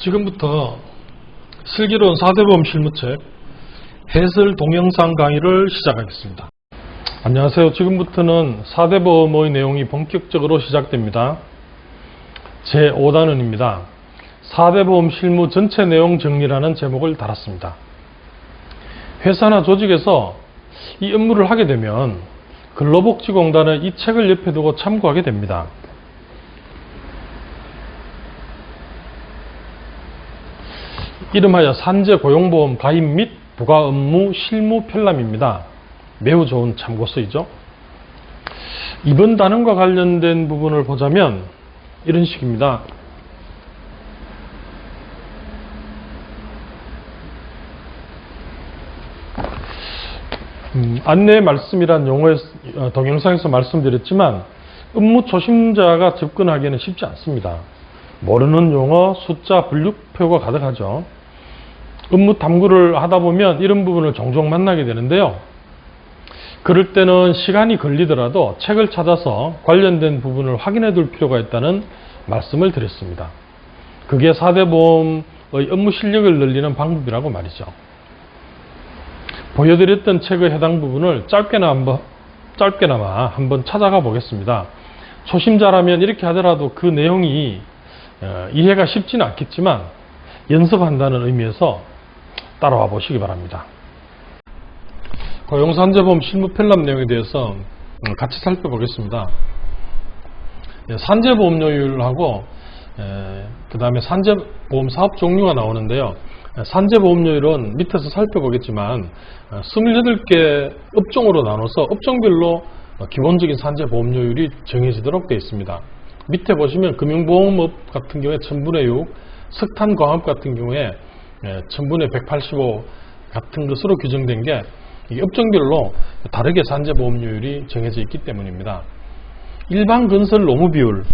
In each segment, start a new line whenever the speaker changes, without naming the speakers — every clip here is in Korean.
지금부터 슬기로운 4대 보험 실무책 해설 동영상 강의를 시작하겠습니다. 안녕하세요. 지금부터는 4대 보험의 내용이 본격적으로 시작됩니다. 제5단원입니다. 4대 보험 실무 전체 내용 정리라는 제목을 달았습니다. 회사나 조직에서 이 업무를 하게 되면 근로복지공단의 이 책을 옆에 두고 참고하게 됩니다. 이름하여 산재고용보험 가입 및 부가 업무 실무 편람입니다. 매우 좋은 참고서이죠. 이번 단원과 관련된 부분을 보자면 이런 식입니다. 안내 말씀이란 용어의 동영상에서 말씀드렸지만 업무 초심자가 접근하기에는 쉽지 않습니다. 모르는 용어, 숫자, 분류표가 가득하죠. 업무 탐구를 하다 보면 이런 부분을 종종 만나게 되는데요. 그럴 때는 시간이 걸리더라도 책을 찾아서 관련된 부분을 확인해 둘 필요가 있다는 말씀을 드렸습니다. 그게 4대 보험의 업무 실력을 늘리는 방법이라고 말이죠. 보여드렸던 책의 해당 부분을 짧게나마 한번 찾아가 보겠습니다. 초심자라면 이렇게 하더라도 그 내용이 이해가 쉽지는 않겠지만 연습한다는 의미에서 따라와 보시기 바랍니다. 고용산재보험 실무 편람 내용에 대해서 같이 살펴보겠습니다. 산재보험료율하고 그 다음에 산재보험 사업 종류가 나오는데요. 산재보험료율은 밑에서 살펴보겠지만 28개 업종으로 나눠서 업종별로 기본적인 산재보험료율이 정해지도록 되어 있습니다. 밑에 보시면 금융보험업 같은 경우에 1000분의 6, 석탄광업 같은 경우에 1000분의 185 같은 것으로 규정된 게 업종별로 다르게 산재보험료율이 정해져 있기 때문입니다. 일반 건설 노무 비율이라고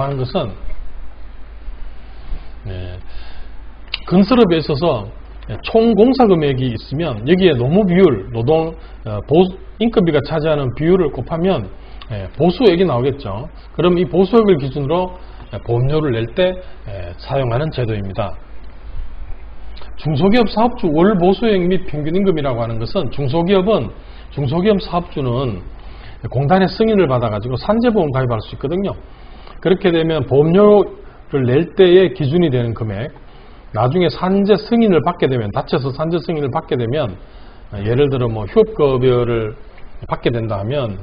하는 것은 건설업에 있어서 총 공사 금액이 있으면 여기에 노무 비율, 노동, 인건비가 차지하는 비율을 곱하면 보수액이 나오겠죠. 그럼 이 보수액을 기준으로 보험료를 낼 때 사용하는 제도입니다. 중소기업 사업주 월 보수액 및 평균임금이라고 하는 것은 중소기업 사업주는 공단의 승인을 받아가지고 산재보험 가입할 수 있거든요. 그렇게 되면 보험료를 낼 때의 기준이 되는 금액, 나중에 산재 승인을 받게 되면, 다쳐서 산재 승인을 받게 되면, 예를 들어 휴업급여를 받게 된다 하면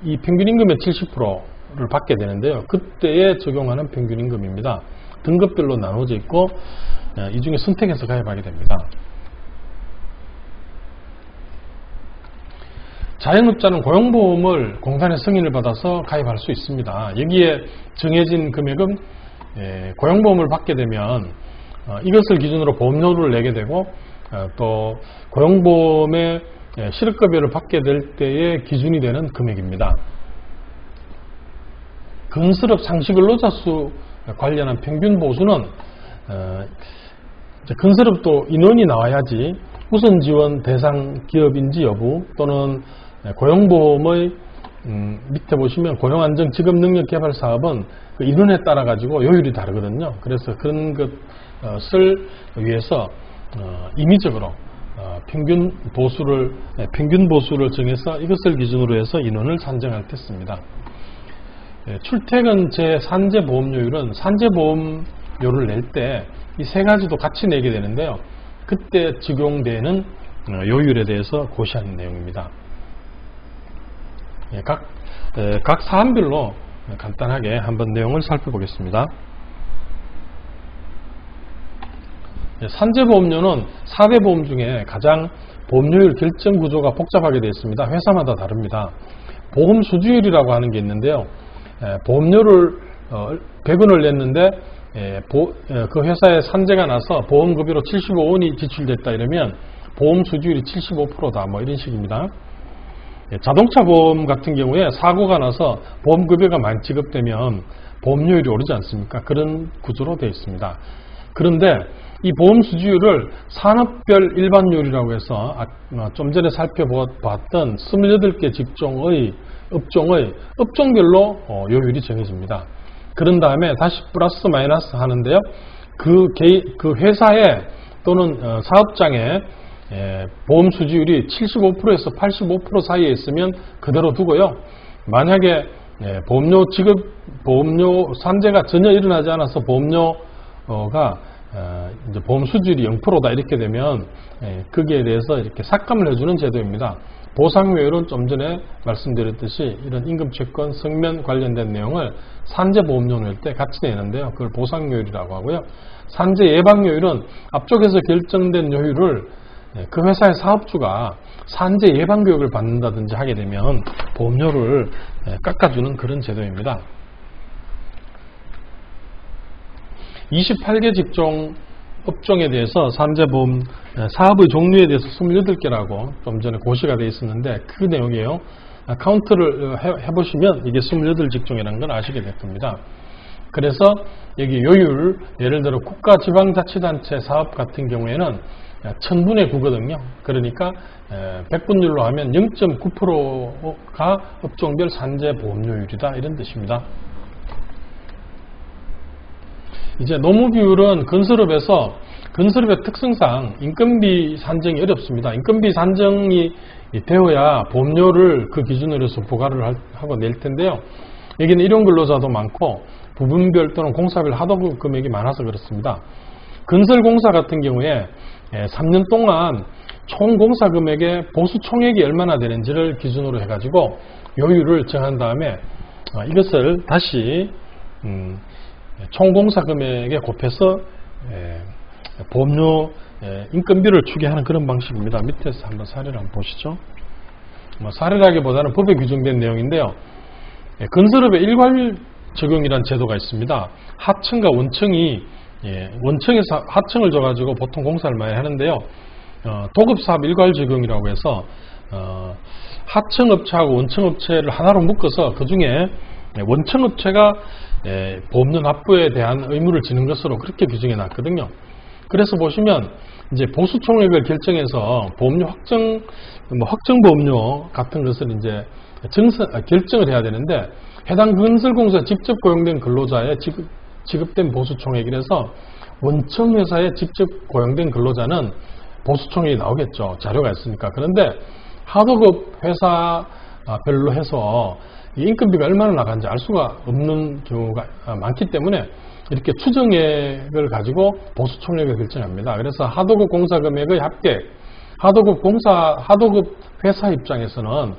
이 평균임금의 70%를 받게 되는데요. 그때에 적용하는 평균임금입니다. 등급별로 나눠져 있고 이 중에 선택해서 가입하게 됩니다. 자영업자는 고용보험을 공단의 승인을 받아서 가입할 수 있습니다. 여기에 정해진 금액은 고용보험을 받게 되면 이것을 기준으로 보험료를 내게 되고 또 고용보험의 실업급여를 받게 될 때의 기준이 되는 금액입니다. 건설업 상시근로자 수 관련한 평균 보수는 건설업도 인원이 나와야지 우선 지원 대상 기업인지 여부 또는 고용보험의 밑에 보시면 고용안정직업능력개발사업은 그 인원에 따라 가지고 요율이 다르거든요. 그래서 그런 것을 위해서 임의적으로 평균 보수를 정해서 이것을 기준으로 해서 인원을 산정할 때 씁니다. 출퇴근 산재보험료율은 산재보험료를 낼 때 이 세 가지도 같이 내게 되는데요. 그때 적용되는 요율에 대해서 고시하는 내용입니다. 각 사안별로 간단하게 한번 내용을 살펴보겠습니다. 산재보험료는 4대 보험 중에 가장 보험료율 결정 구조가 복잡하게 되어 있습니다. 회사마다 다릅니다. 보험 수주율이라고 하는 게 있는데요. 보험료를 100원을 냈는데 그 회사에 산재가 나서 보험급여로 75원이 지출됐다 이러면 보험 수주율이 75%다 뭐 이런 식입니다. 자동차 보험 같은 경우에 사고가 나서 보험급여가 많이 지급되면 보험료율이 오르지 않습니까? 그런 구조로 되어 있습니다. 그런데 이 보험 수주율을 산업별 일반율이라고 해서 좀 전에 살펴봤던 28개 업종의 업종별로 요율이 정해집니다. 그런 다음에 다시 플러스 마이너스 하는데요. 그 회사에 또는 사업장에 보험 수지율이 75%에서 85% 사이에 있으면 그대로 두고요. 만약에 보험료 산재가 전혀 일어나지 않아서 보험료가 이제 보험 수지율이 0%다 이렇게 되면 거기에 대해서 이렇게 삭감을 해주는 제도입니다. 보상료율은 좀 전에 말씀드렸듯이 이런 임금채권, 성면 관련된 내용을 산재보험료 낼 때 같이 내는데요. 그걸 보상료율이라고 하고요. 산재 예방료율은 앞쪽에서 결정된 요율을 그 회사의 사업주가 산재 예방교육을 받는다든지 하게 되면 보험료를 깎아주는 그런 제도입니다. 28개 직종 업종에 대해서 산재보험 사업의 종류에 대해서 28개라고 좀 전에 고시가 되어 있었는데 그 내용이에요. 카운트를 해보시면 이게 28직종이라는 걸 아시게 될 겁니다. 그래서 여기 요율, 예를 들어 국가지방자치단체 사업 같은 경우에는 1000분의 9거든요. 그러니까 100분율로 하면 0.9%가 업종별 산재보험료율이다 이런 뜻입니다. 이제 노무비율은 건설업에서 건설업의 특성상 인건비 산정이 어렵습니다. 인건비 산정이 되어야 보험료를 그 기준으로 해서 부과를 하고 낼 텐데요. 여기는 일용 근로자도 많고 부분별 또는 공사별 하도급 금액이 많아서 그렇습니다. 건설공사 같은 경우에 3년 동안 총 공사 금액의 보수 총액이 얼마나 되는지를 기준으로 해가지고 요율을 정한 다음에 이것을 다시 총 공사 금액에 곱해서 보험료 인건비를 추계하는 그런 방식입니다. 밑에서 한번 사례를 한번 보시죠. 사례라기보다는 법에 규정된 내용인데요. 건설업의 일괄 적용이라는 제도가 있습니다. 하청과 원청이 원청에서 하청을 줘가지고 보통 공사를 많이 하는데요. 도급사업 일괄 적용이라고 해서 하청업체하고 원청업체를 하나로 묶어서 그 중에 원청업체가 보험료 납부에 대한 의무를 지는 것으로 그렇게 규정해 놨거든요. 그래서 보시면 이제 보수 총액을 결정해서 보험료 확정 보험료 같은 것을 이제 결정을 해야 되는데 해당 건설공사에 직접 고용된 근로자의 지급된 보수 총액이라서 원청 회사에 직접 고용된 근로자는 보수 총액이 나오겠죠. 자료가 있으니까. 그런데 하도급 회사별로 해서 이 인건비가 얼마나 나간지 알 수가 없는 경우가 많기 때문에 이렇게 추정액을 가지고 보수 총액을 결정합니다. 그래서 하도급 공사 금액의 합계, 하도급 회사 입장에서는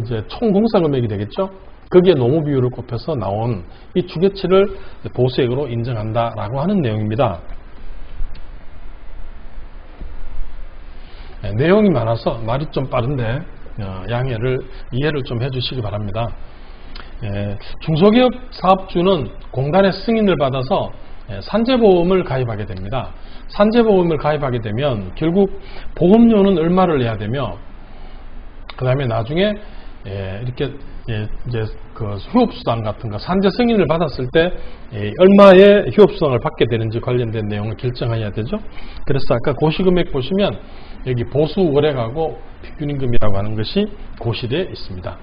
이제 총 공사 금액이 되겠죠. 거기에 노무 비율을 곱해서 나온 이 추계치를 보수액으로 인정한다라고 하는 내용입니다. 내용이 많아서 말이 좀 빠른데 이해를 좀 해주시기 바랍니다. 중소기업 사업주는 공단의 승인을 받아서 산재보험을 가입하게 됩니다. 산재보험을 가입하게 되면 결국 보험료는 얼마를 내야 되며 그 다음에 나중에 이렇게 이제 그 휴업수당 같은 거 산재 승인을 받았을 때 얼마의 휴업수당을 받게 되는지 관련된 내용을 결정해야 되죠. 그래서 아까 고시금액 보시면 여기 보수 월액하고 평균임금이라고 하는 것이 고시되어 있습니다.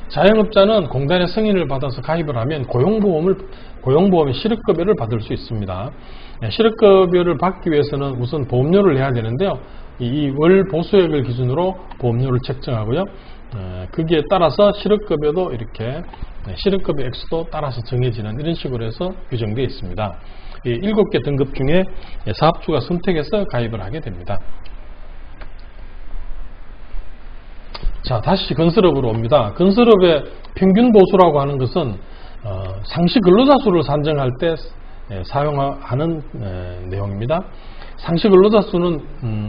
자영업자는 공단의 승인을 받아서 가입을 하면 고용보험의 실업급여를 받을 수 있습니다. 실업급여를 받기 위해서는 우선 보험료를 내야 되는데요. 이 월 보수액을 기준으로 보험료를 책정하고요. 거기에 따라서 실업급여도 이렇게 실업급여 액수도 따라서 정해지는 이런 식으로 해서 규정되어 있습니다. 이 7개 등급 중에 사업주가 선택해서 가입을 하게 됩니다. 자, 다시 건설업으로 옵니다. 건설업의 평균 보수라고 하는 것은 상시 근로자 수를 산정할 때 사용하는 내용입니다. 상시 근로자 수는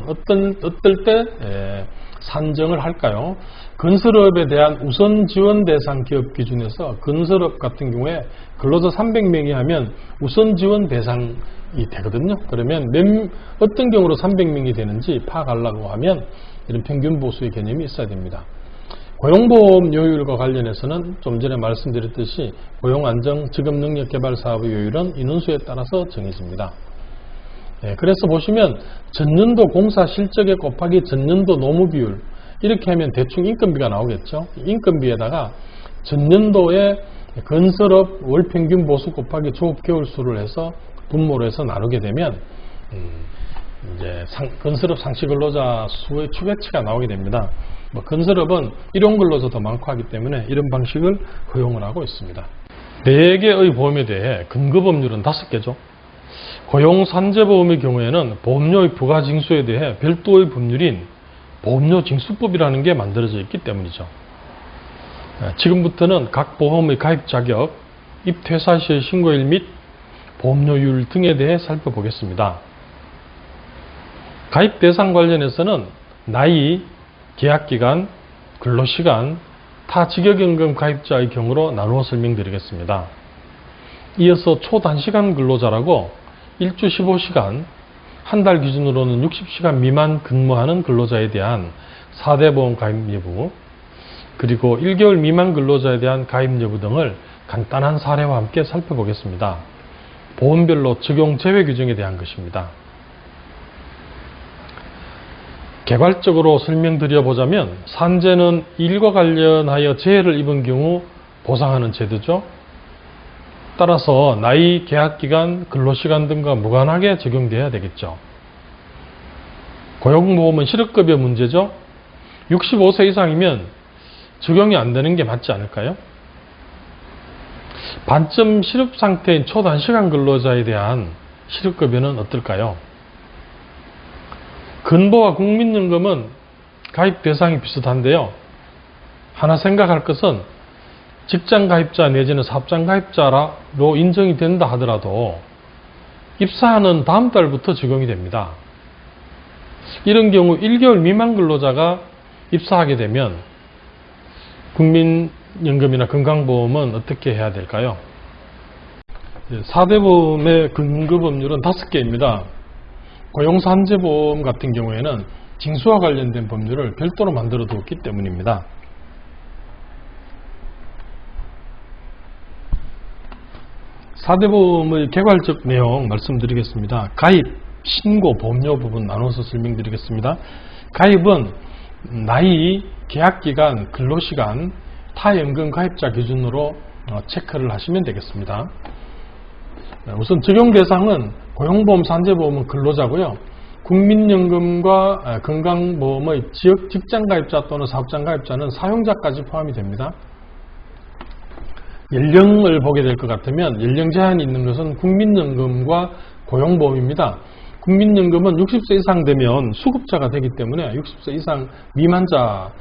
어떨 때 산정을 할까요? 건설업에 대한 우선 지원 대상 기업 기준에서 건설업 같은 경우에 근로자 300명이 하면 우선 지원 대상이 되거든요. 그러면 어떤 경우로 300명이 되는지 파악하려고 하면 이런 평균 보수의 개념이 있어야 됩니다. 고용보험 요율과 관련해서는 좀 전에 말씀드렸듯이 고용안정 직업능력개발사업의 요율은 인원수에 따라서 정해집니다. 그래서 보시면 전년도 공사 실적에 곱하기 전년도 노무비율 이렇게 하면 대충 인건비가 나오겠죠. 인건비에다가 전년도의 건설업 월평균 보수 곱하기 조업 개월수를 해서 분모로 해서 나누게 되면 이제 건설업 상시 근로자 수의 추계치가 나오게 됩니다. 건설업은 일용 근로자 더 많고 하기 때문에 이런 방식을 허용을 하고 있습니다. 4개의 보험에 대해 근거법률은 5개죠. 고용산재보험의 경우에는 보험료의 부가징수에 대해 별도의 법률인 보험료 징수법이라는 게 만들어져 있기 때문이죠. 지금부터는 각 보험의 가입 자격, 입퇴사 시의 신고일 및 보험료율 등에 대해 살펴보겠습니다. 가입 대상 관련해서는 나이, 계약기간, 근로시간, 타 직역연금 가입자의 경우로 나누어 설명드리겠습니다. 이어서 초단시간 근로자라고 일주 15시간, 한 달 기준으로는 60시간 미만 근무하는 근로자에 대한 4대 보험 가입 여부, 그리고 1개월 미만 근로자에 대한 가입 여부 등을 간단한 사례와 함께 살펴보겠습니다. 보험별로 적용 제외 규정에 대한 것입니다. 개괄적으로 설명드려보자면 산재는 일과 관련하여 재해를 입은 경우 보상하는 제도죠. 따라서 나이, 계약기간, 근로시간 등과 무관하게 적용되어야 되겠죠. 고용보험은 실업급여 문제죠. 65세 이상이면 적용이 안 되는 게 맞지 않을까요? 반점 실업 상태인 초단시간 근로자에 대한 실업급여는 어떨까요? 근보와 국민연금은 가입 대상이 비슷한데요. 하나 생각할 것은 직장 가입자 내지는 사업장 가입자로 인정이 된다 하더라도 입사하는 다음 달부터 적용이 됩니다. 이런 경우 1개월 미만 근로자가 입사하게 되면 국민연금이나 건강보험은 어떻게 해야 될까요? 4대 보험의 근거법률은 5개입니다. 고용산재보험 같은 경우에는 징수와 관련된 법률을 별도로 만들어 두었기 때문입니다. 사대보험의 개괄적 내용 말씀드리겠습니다. 가입, 신고, 보험료 부분 나눠서 설명드리겠습니다. 가입은 나이, 계약기간, 근로시간, 타연금 가입자 기준으로 체크를 하시면 되겠습니다. 우선 적용 대상은 고용보험, 산재보험은 근로자고요. 국민연금과 건강보험의 지역 직장가입자 또는 사업장가입자는 사용자까지 포함이 됩니다. 연령을 보게 될 것 같으면 연령 제한이 있는 것은 국민연금과 고용보험입니다. 국민연금은 60세 이상 되면 수급자가 되기 때문에 60세 이상 미만자가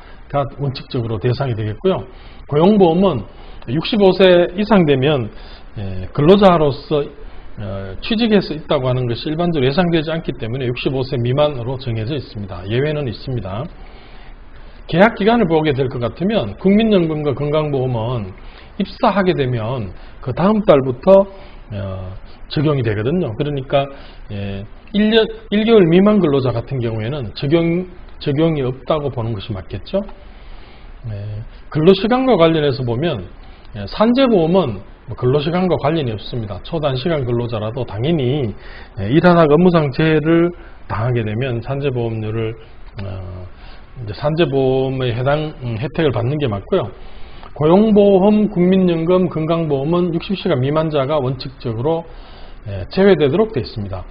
원칙적으로 대상이 되겠고요. 고용보험은 65세 이상 되면 근로자로서 취직해서 있다고 하는 것이 일반적으로 예상되지 않기 때문에 65세 미만으로 정해져 있습니다. 예외는 있습니다. 계약기간을 보게 될 것 같으면 국민연금과 건강보험은 입사하게 되면 그 다음 달부터 적용이 되거든요. 그러니까 1개월 미만 근로자 같은 경우에는 적용이 없다고 보는 것이 맞겠죠. 근로시간과 관련해서 보면 산재보험은 근로시간과 관련이 없습니다. 초단시간 근로자라도 당연히 일하다가 업무상 재해를 당하게 되면 산재보험료를 산재보험의 해당 혜택을 받는 게 맞고요. 고용보험, 국민연금, 건강보험은 60시간 미만자가 원칙적으로 제외되도록 되어 있습니다.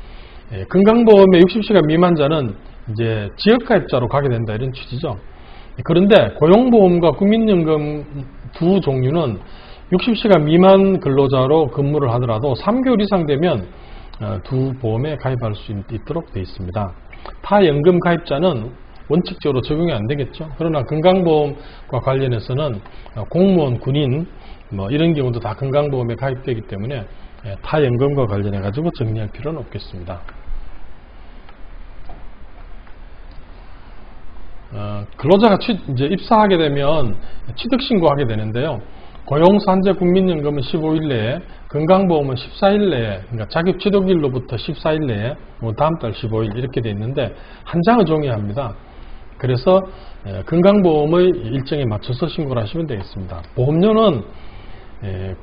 건강보험의 60시간 미만자는 이제 지역가입자로 가게 된다 이런 취지죠. 그런데 고용보험과 국민연금 두 종류는 60시간 미만 근로자로 근무를 하더라도 3개월 이상 되면 두 보험에 가입할 수 있도록 되어 있습니다. 타연금 가입자는 원칙적으로 적용이 안 되겠죠. 그러나 건강보험과 관련해서는 공무원, 군인 이런 경우도 다 건강보험에 가입되기 때문에 타연금과 관련해 가지고 정리할 필요는 없겠습니다. 근로자가 이제 입사하게 되면 취득신고하게 되는데요. 고용산재 국민연금은 15일 내에, 건강보험은 14일 내에, 그러니까 자격 취득일로부터 14일 내에, 다음 달 15일 이렇게 돼 있는데 한 장을 종이어야 합니다. 그래서 건강보험의 일정에 맞춰서 신고를 하시면 되겠습니다. 보험료는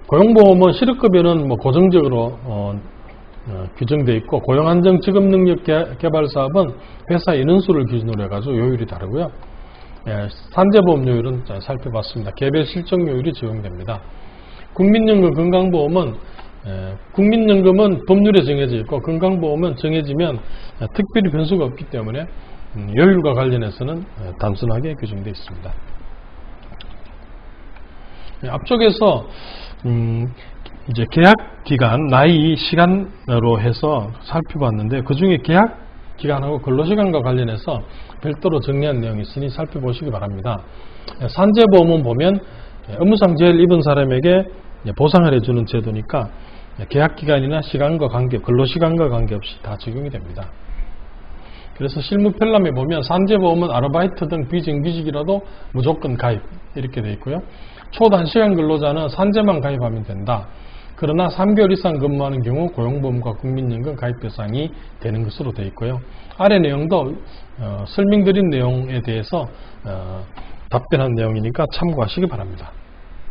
고용보험은 실업급여는 고정적으로 규정되어 있고 고용안정직업능력개발사업은 회사 인원수를 기준으로 해가지고 요율이 다르고요. 산재보험료율은 살펴봤습니다. 개별 실적요율이 적용됩니다. 국민연금, 건강보험은 국민연금은 법률에 정해져 있고 건강보험은 정해지면 특별히 변수가 없기 때문에 요율과 관련해서는 단순하게 규정되어 있습니다. 앞쪽에서 이제 계약 기간, 나이, 시간으로 해서 살펴봤는데 그 중에 계약 기간하고 근로시간과 관련해서 별도로 정리한 내용이 있으니 살펴보시기 바랍니다. 산재보험은 보면 업무상 재해를 입은 사람에게 보상을 해주는 제도니까 계약기간이나 시간과 근로시간과 관계없이 다 적용이 됩니다. 그래서 실무 편람에 보면 산재보험은 아르바이트 등 비정규직이라도 무조건 가입 이렇게 되어 있고요. 초단시간 근로자는 산재만 가입하면 된다. 그러나 3개월 이상 근무하는 경우 고용보험과 국민연금 가입 대상이 되는 것으로 되어 있고요. 아래 내용도 설명드린 내용에 대해서 답변한 내용이니까 참고하시기 바랍니다.